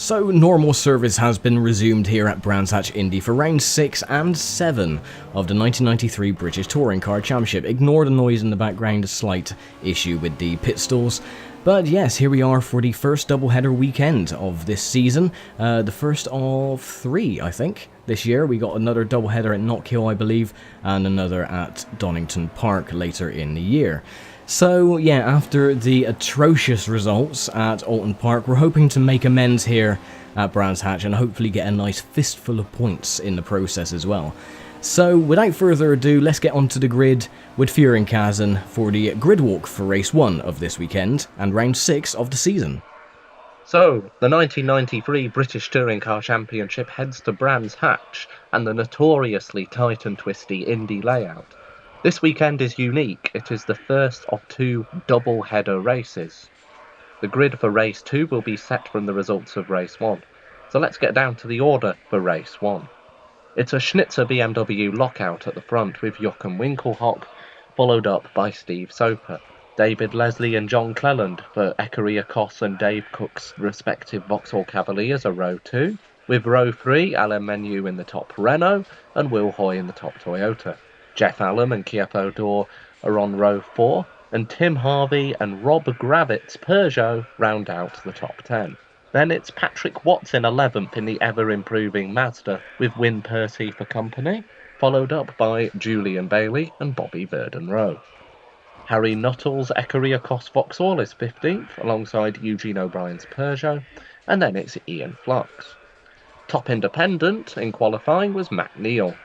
So normal service has been resumed here at Brands Hatch Indy for round 6 and 7 of the 1993 British Touring Car Championship. Ignore the noise in the background, a slight issue with the pit stalls. But yes, here we are for the first doubleheader weekend of this season. The first of 3, I think. This year we got another doubleheader at Knockhill, I believe, and another at Donington Park later in the year. So yeah, after the atrocious results at Alton Park, we're hoping to make amends here at Brands Hatch and hopefully get a nice fistful of points in the process as well. So without further ado, let's get onto the grid with Fear and Kazan for the grid walk for race 1 of this weekend and round 6 of the season. So, the 1993 British Touring Car Championship heads to Brands Hatch and the notoriously tight and twisty Indy layout. This weekend is unique. It is the first of 2 double-header races. The grid for race 2 will be set from the results of race 1. So let's get down to the order for race 1. It's a Schnitzer BMW lockout at the front with Jochen Winkelhock, followed up by Steve Soper. David Leslie and John Cleland for Ekaria Koss and Dave Cook's respective Vauxhall Cavaliers are row 2, with row 3 Alain Menu in the top Renault and Will Hoy in the top Toyota. Jeff Allen and Kiepo Dor are on row 4, and Tim Harvey and Rob Gravitt's Peugeot round out the top 10. Then it's Patrick Watts in 11th in the ever-improving Mazda with Wyn Percy for company, followed up by Julian Bailey and Bobby Verden-Rowe. Harry Nuttall's Ekaria Koss Vauxhall is 15th, alongside Eugene O'Brien's Peugeot, and then it's Ian Flux. Top independent in qualifying was Matt Neal,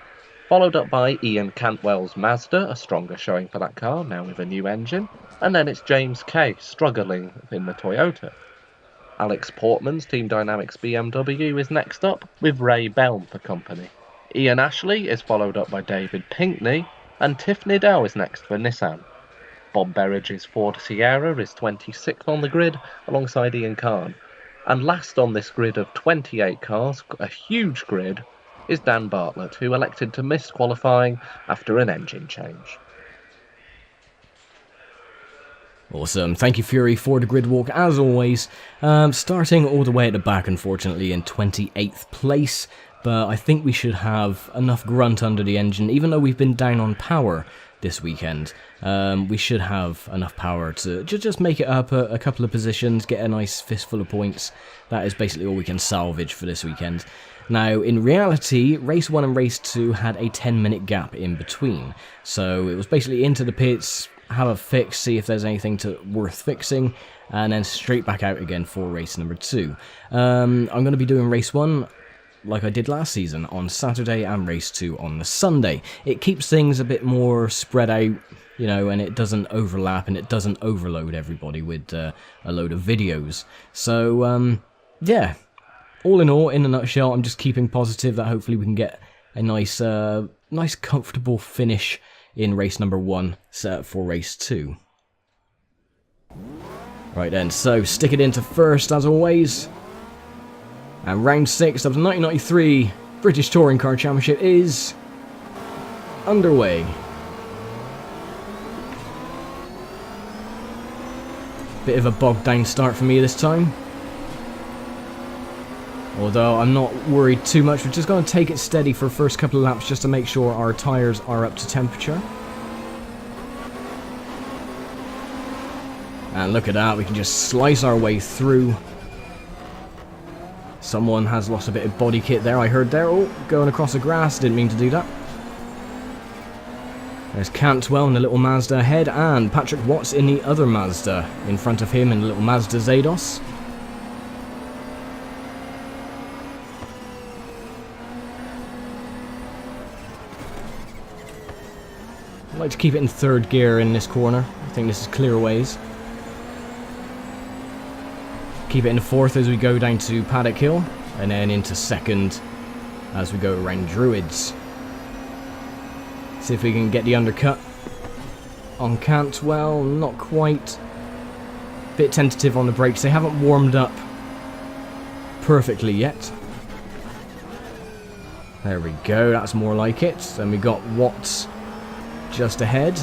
followed up by Ian Cantwell's Mazda, a stronger showing for that car, now with a new engine, and then it's James Kay, struggling in the Toyota. Alex Portman's Team Dynamics BMW is next up, with Ray Belm for company. Ian Ashley is followed up by David Pinkney, and Tiff Niddell is next for Nissan. Bob Berridge's Ford Sierra is 26th on the grid, alongside Ian Khan. And last on this grid of 28 cars, a huge grid, is Dan Bartlett, who elected to miss qualifying after an engine change. Awesome, thank you Fury for the grid walk as always. Starting all the way at the back, unfortunately, in 28th place, but I think we should have enough grunt under the engine, even though we've been down on power this weekend. We should have enough power to just make it up a couple of positions, get a nice fistful of points. That is basically all we can salvage for this weekend. Now, in reality, race 1 and race 2 had a 10-minute gap in between, so it was basically into the pits, have a fix, see if there's anything worth fixing, and then straight back out again for race number 2. I'm going to be doing race 1 like I did last season on Saturday and race 2 on the Sunday. It keeps things a bit more spread out, you know, and it doesn't overlap and it doesn't overload everybody with a load of videos. So, yeah. All in all, in a nutshell, I'm just keeping positive that hopefully we can get a nice comfortable finish in race number 1 set for race 2. Right then, so stick it into first as always. And round 6 of the 1993 British Touring Car Championship is underway. Bit of a bogged down start for me this time. Although I'm not worried too much, we're just going to take it steady for the first couple of laps just to make sure our tyres are up to temperature. And look at that, we can just slice our way through. Someone has lost a bit of body kit there, I heard there. Oh, going across the grass, didn't mean to do that. There's Cantwell in the little Mazda ahead, and Patrick Watts in the other Mazda in front of him in the little Mazda Zados. I like to keep it in 3rd gear in this corner. I think this is clear ways. Keep it in 4th as we go down to Paddock Hill, and then into 2nd as we go around Druids. See if we can get the undercut on Cantwell. Not quite. Bit tentative on the brakes. They haven't warmed up perfectly yet. There we go. That's more like it. Then we got Watts just ahead.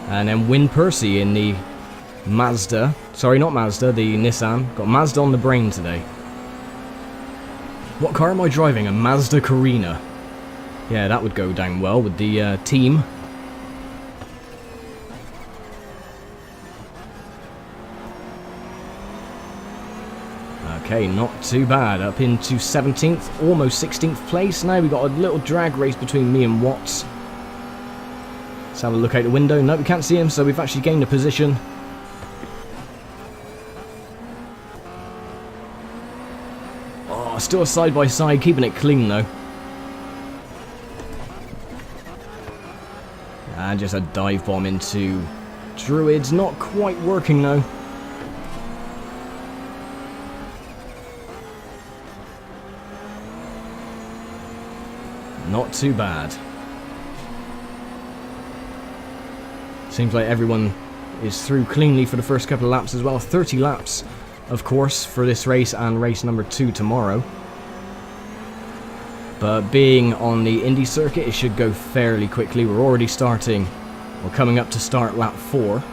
And then Wyn Percy in the Mazda. Sorry, not Mazda, the Nissan. Got Mazda on the brain today. What car am I driving? A Mazda Carina. Yeah, that would go down well with the team. Okay, not too bad. Up into 17th, almost 16th place. Now we've got a little drag race between me and Watts. Let's have a look out the window. No, we can't see him, so we've actually gained a position. Oh, still side by side, keeping it clean though. And just a dive bomb into Druids. Not quite working though. Not too bad. Seems like everyone is through cleanly for the first couple of laps as well. 30 laps, of course, for this race and race number 2 tomorrow. But being on the Indy circuit, it should go fairly quickly. We're already starting, we're coming up to start lap 4.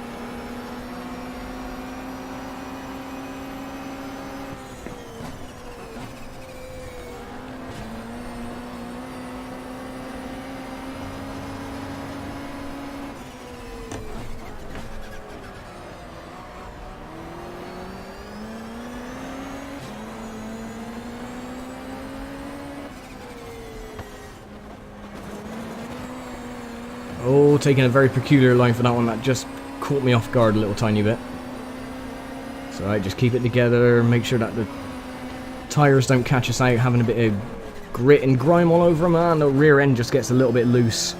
Oh, taking a very peculiar line for that one. That just caught me off guard a little tiny bit. So I just keep it together, make sure that the tyres don't catch us out, having a bit of grit and grime all over them, and the rear end just gets a little bit loose.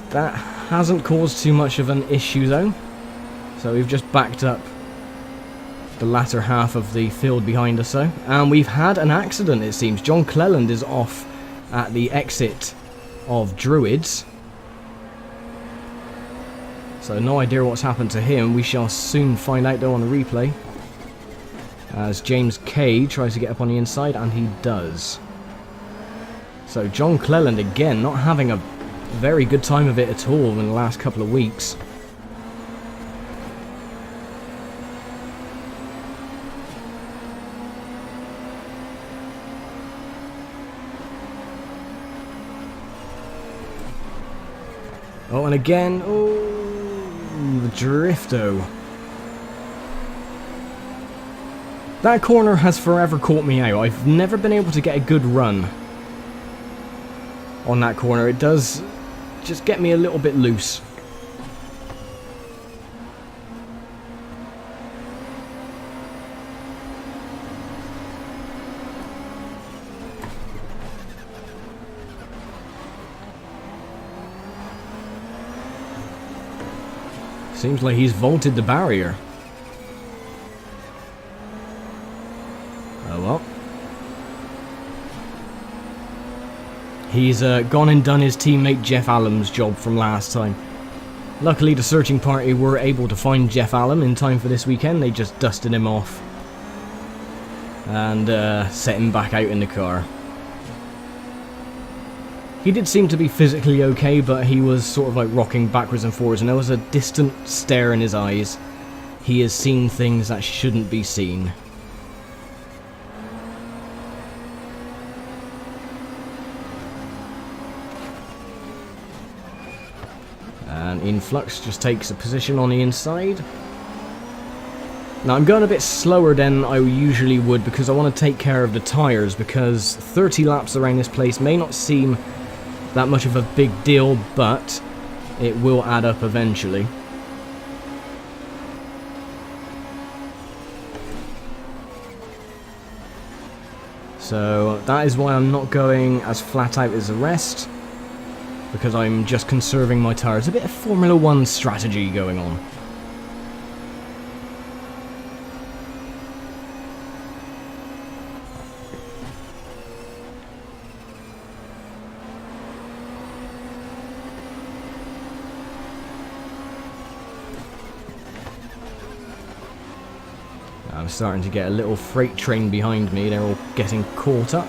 That hasn't caused too much of an issue though. So we've just backed up the latter half of the field behind us though. And we've had an accident, it seems. John Cleland is off at the exit of Druids. So no idea what's happened to him. We shall soon find out though on the replay. As James Kay tries to get up on the inside, and he does. So John Cleland again not having a very good time of it at all in the last couple of weeks. Oh, and again, oh, the drifto. That corner has forever caught me out. I've never been able to get a good run on that corner. It does just get me a little bit loose. Seems like he's vaulted the barrier. Oh well. He's gone and done his teammate Jeff Allen's job from last time. Luckily the searching party were able to find Jeff Allen in time for this weekend. They just dusted him off and set him back out in the car. He did seem to be physically okay, but he was sort of like rocking backwards and forwards, and there was a distant stare in his eyes. He has seen things that shouldn't be seen. And Influx just takes a position on the inside. Now I'm going a bit slower than I usually would because I want to take care of the tyres, because 30 laps around this place may not seem that much of a big deal, but it will add up eventually. So that is why I'm not going as flat out as the rest, because I'm just conserving my tyres. A bit of Formula 1 strategy going on. I'm starting to get a little freight train behind me. They're all getting caught up.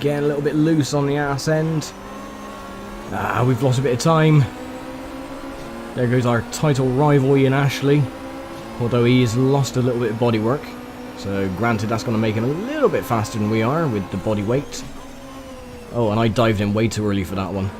getting a little bit loose on the ass end. We've lost a bit of time. There goes our title rival Ian Ashley, although he has lost a little bit of bodywork. So granted, that's going to make him a little bit faster than we are with the body weight. Oh, and I dived in way too early for that one.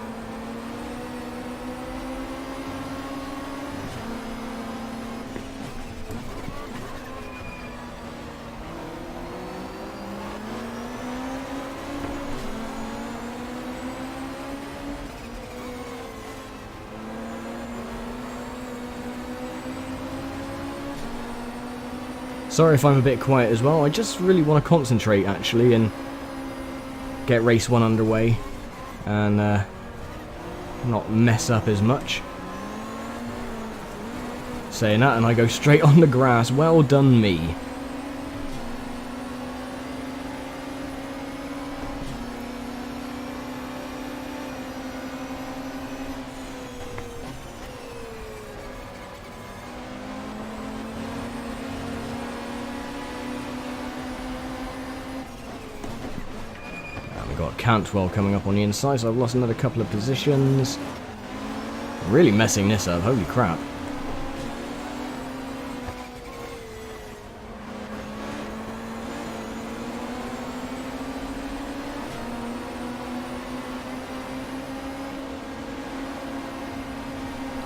Sorry if I'm a bit quiet as well, I just really want to concentrate actually and get race 1 underway and not mess up as much. Saying that, and I go straight on the grass. Well done me. We've got Cantwell coming up on the inside, so I've lost another couple of positions. Really messing this up, holy crap.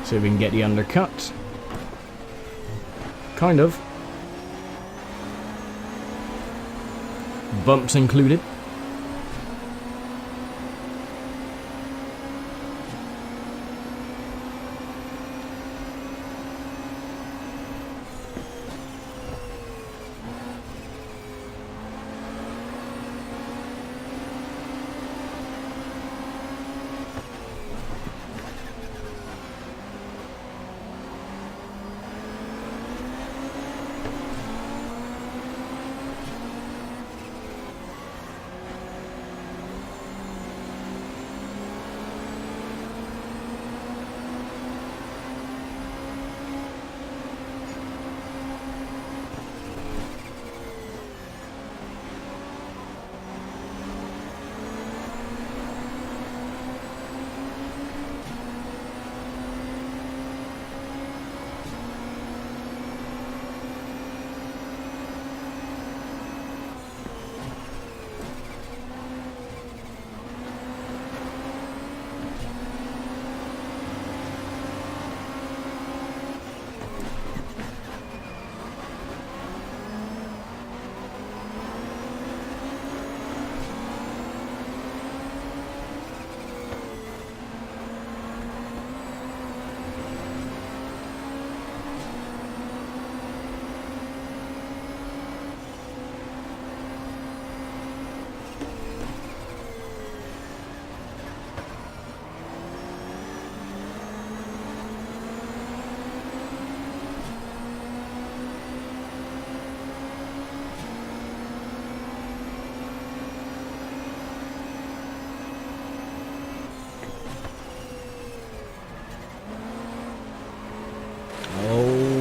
See if we can get the undercut. Kind of. Bumps included.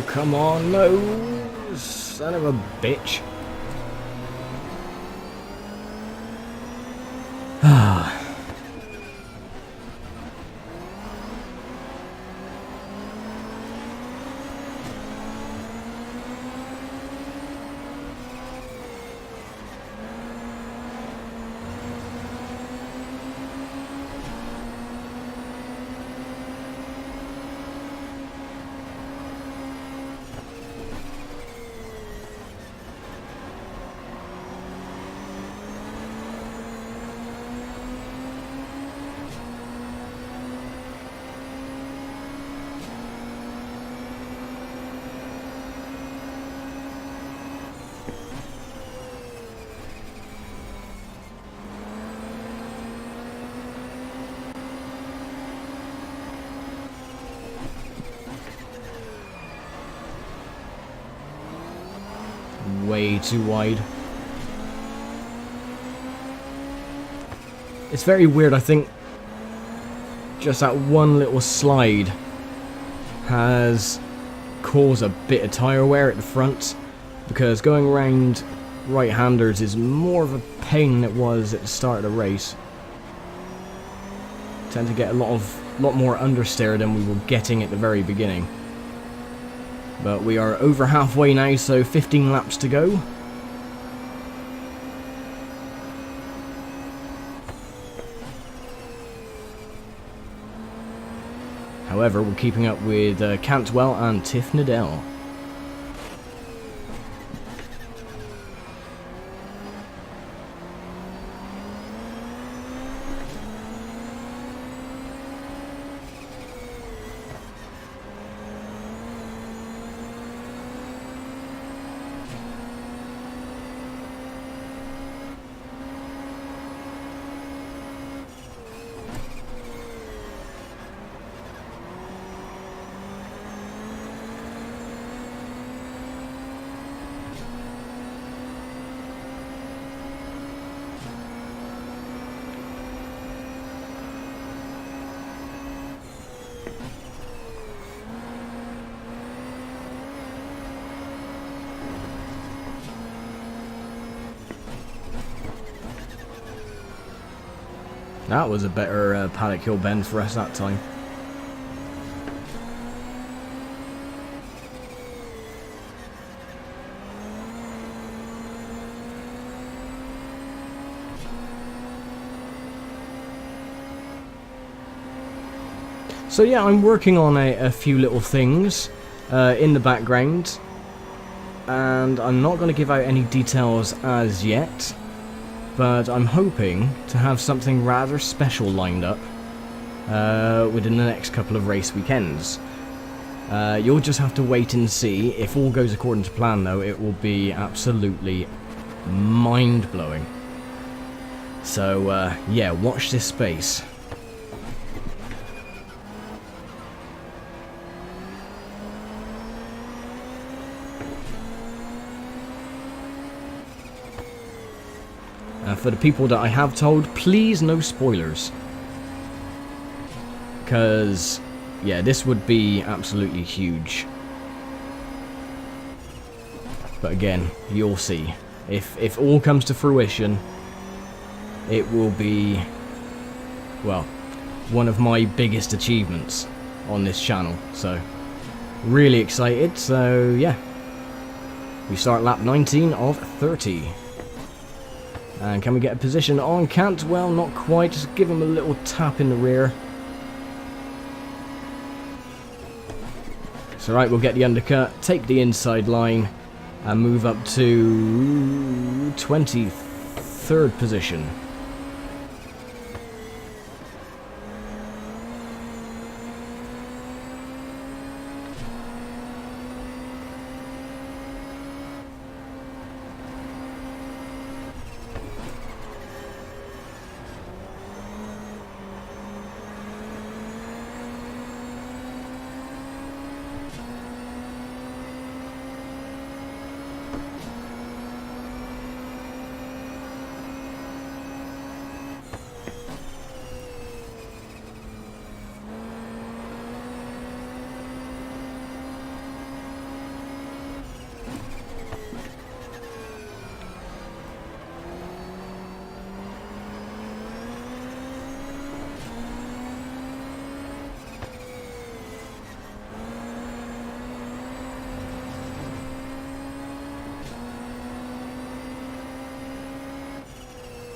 Come on, no, son of a bitch. Way too wide. It's very weird, I think just that one little slide has caused a bit of tyre wear at the front, because going around right-handers is more of a pain than it was at the start of the race. Tend to get a lot more understeer than we were getting at the very beginning. But we are over halfway now, so 15 laps to go. However, we're keeping up with Cantwell and Tiff Nadell. That was a better paddock hill bend for us that time. So yeah, I'm working on a few little things in the background, and I'm not going to give out any details as yet. But I'm hoping to have something rather special lined up within the next couple of race weekends. You'll just have to wait and see. If all goes according to plan though, it will be absolutely mind-blowing. So yeah, watch this space. For the people that I have told, please no spoilers. Because, yeah, this would be absolutely huge. But again, you'll see. If all comes to fruition, it will be, well, one of my biggest achievements on this channel. So, really excited. So, yeah. We start lap 19 of 30. And can we get a position on Katt? Well, not quite. Just give him a little tap in the rear. It's alright, we'll get the undercut, take the inside line, and move up to 23rd position.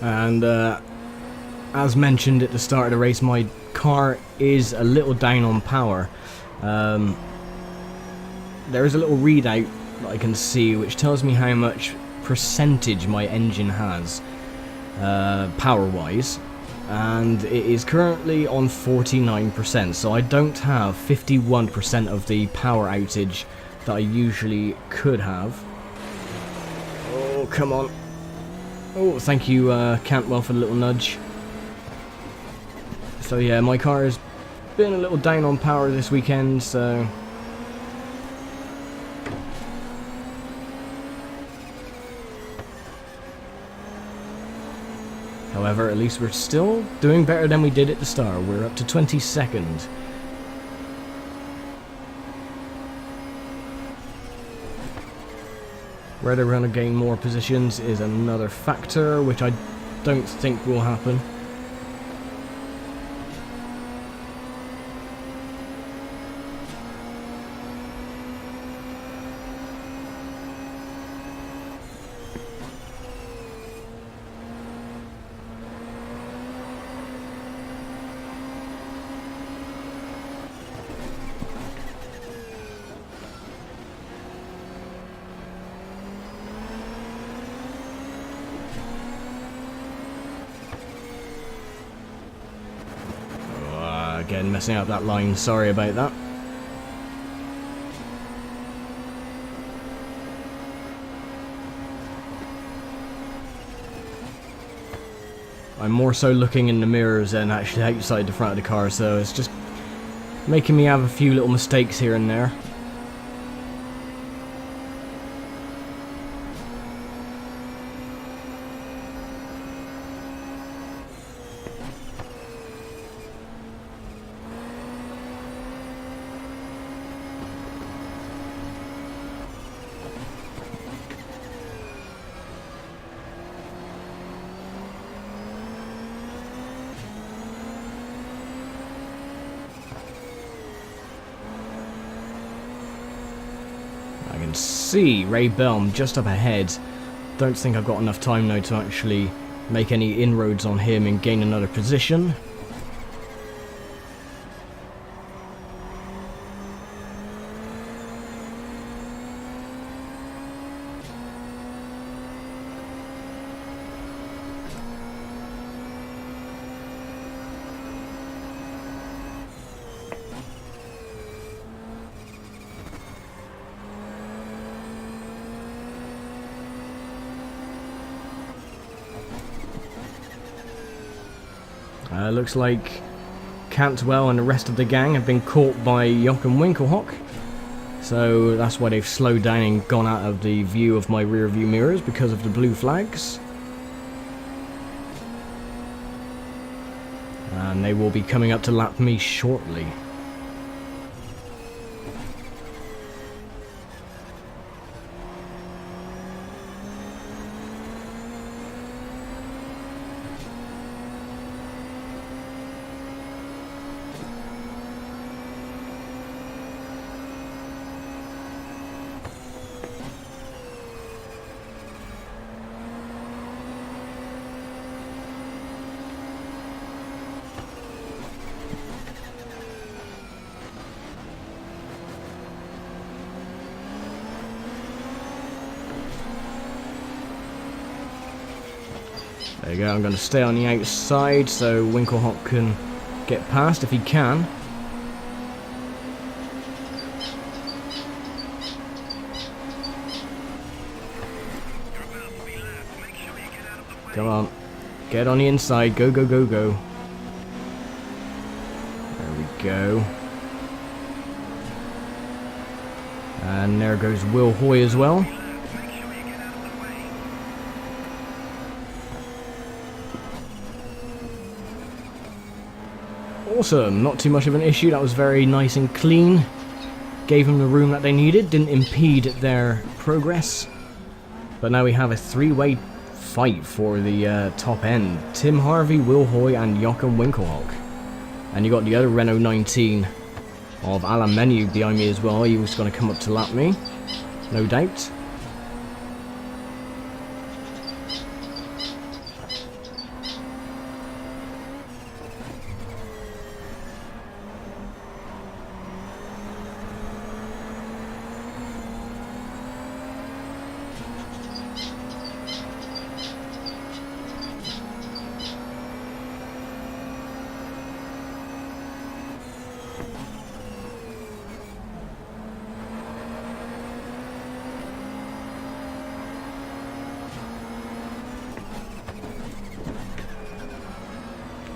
And as mentioned at the start of the race, my car is a little down on power. There is a little readout that I can see which tells me how much percentage my engine has power wise, and it is currently on 49%, so I don't have 51% of the power outage that I usually could have. Oh, come on. Oh, thank you, Cantwell, for the little nudge. So yeah, my car has been a little down on power this weekend, so... However, at least we're still doing better than we did at the start. We're up to 22nd. Whether we're going to gain more positions is another factor, which I don't think will happen. Again, messing up that line, sorry about that. I'm more so looking in the mirrors than actually outside the front of the car, so it's just making me have a few little mistakes here and there. I can see Ray Belm just up ahead. Don't think I've got enough time now to actually make any inroads on him and gain another position. Looks like Cantwell and the rest of the gang have been caught by Jochen Winkelhock. So that's why they've slowed down and gone out of the view of my rear view mirrors because of the blue flags. And they will be coming up to lap me shortly. There you go, I'm going to stay on the outside so Winkelhock can get past if he can. Come on, get on the inside, go, go, go, go. There we go. And there goes Will Hoy as well. Awesome, not too much of an issue, that was very nice and clean. Gave them the room that they needed, didn't impede their progress. But now we have a three-way fight for the top end. Tim Harvey, Will Hoy and Jochen Winkelhock. And you got the other Renault 19 of Alain Menu behind me as well. He was going to come up to lap me, no doubt.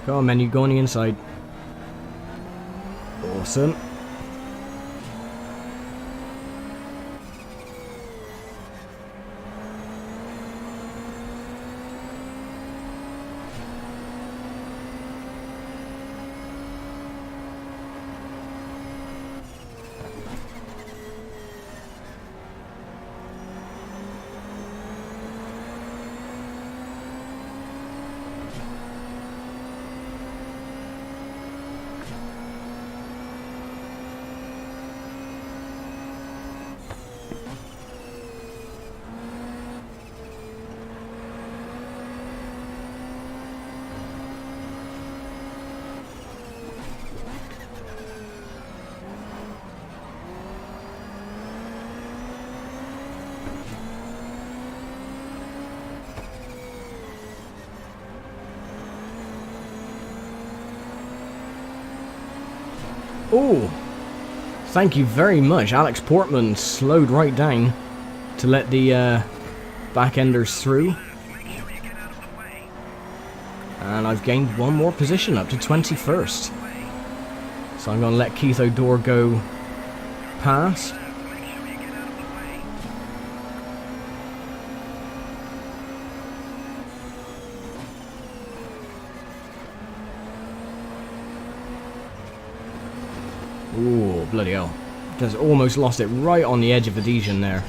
Go on, Menu, go on the inside. Awesome. Oh, thank you very much. Alex Portman slowed right down to let the back-enders through. And I've gained one more position up to 21st. So I'm going to let Keith O'Dore go past. Ooh, bloody hell. Just almost lost it right on the edge of adhesion there.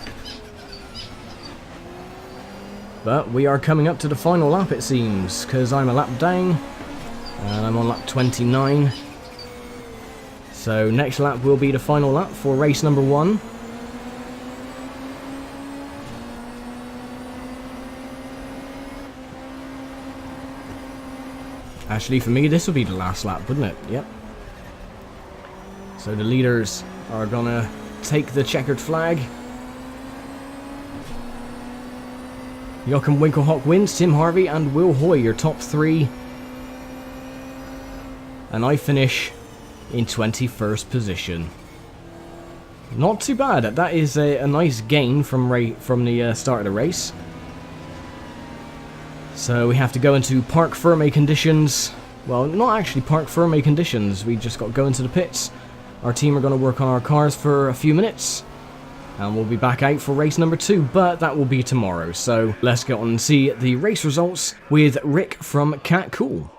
But we are coming up to the final lap, it seems, because I'm a lap down, and I'm on lap 29. So next lap will be the final lap for race number 1. Actually, for me, this will be the last lap, wouldn't it? Yep. So the leaders are gonna take the checkered flag. Joachim Winkelhock wins, Tim Harvey and Will Hoy, your top 3. And I finish in 21st position. Not too bad. That is a nice gain from the start of the race. So we have to go into parc fermé conditions. Well, not actually parc fermé conditions. We just got to go into the pits. Our team are going to work on our cars for a few minutes, and we'll be back out for race number 2, but that will be tomorrow. So let's get on and see the race results with Rick from Katt. Cool.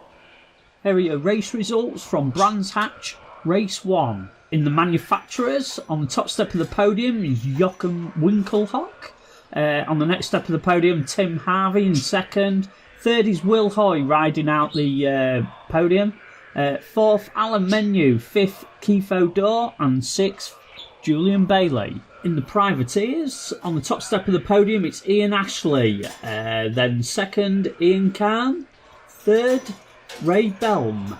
Here are your race results from Brands Hatch, race 1. In the manufacturers, on the top step of the podium is Joachim Winkelhock. On the next step of the podium, Tim Harvey in second. Third is Will Hoy riding out the podium. Fourth, Alan Menu. Fifth, Keith O'Dore. And sixth, Julian Bailey. In the privateers, on the top step of the podium, it's Ian Ashley. Then second, Ian Kahn. Third, Ray Belm.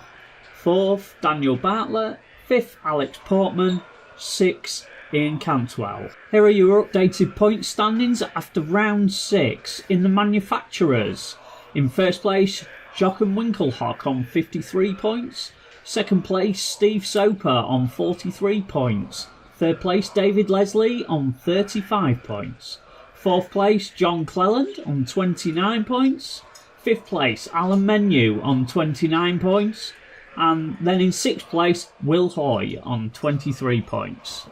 Fourth, Daniel Bartlett. Fifth, Alex Portman. Sixth, Ian Cantwell. Here are your updated point standings after round 6. In the manufacturers, in first place, Joachim Winkelhock on 53 points. Second place, Steve Soper on 43 points. Third place, David Leslie on 35 points. Fourth place, John Cleland on 29 points. Fifth place, Alan Menu on 29 points. And then in sixth place, Will Hoy on 23 points.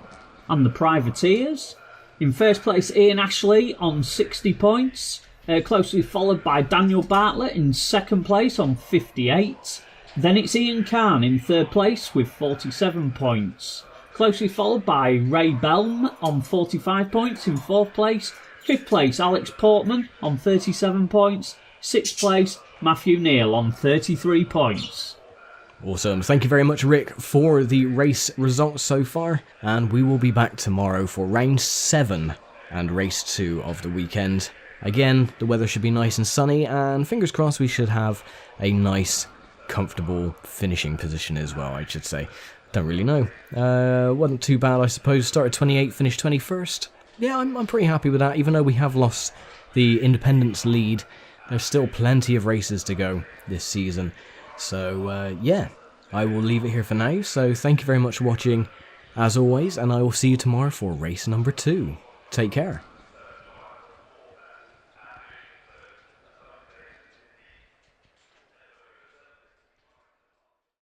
And the privateers, in first place, Ian Ashley on 60 points. Closely followed by Daniel Bartlett in second place on 58. Then it's Ian Kahn in third place with 47 points. Closely followed by Ray Belm on 45 points in fourth place. Fifth place, Alex Portman on 37 points. Sixth place, Matthew Neal on 33 points. Awesome. Thank you very much, Rick, for the race results so far. And we will be back tomorrow for round 7 and race 2 of the weekend. Again, the weather should be nice and sunny, and fingers crossed we should have a nice, comfortable finishing position as well, I should say. Don't really know. Wasn't too bad, I suppose. Started 28th, finished 21st. Yeah, I'm pretty happy with that, even though we have lost the Independence lead. There's still plenty of races to go this season. So, yeah, I will leave it here for now. So, thank you very much for watching, as always, and I will see you tomorrow for race number 2. Take care.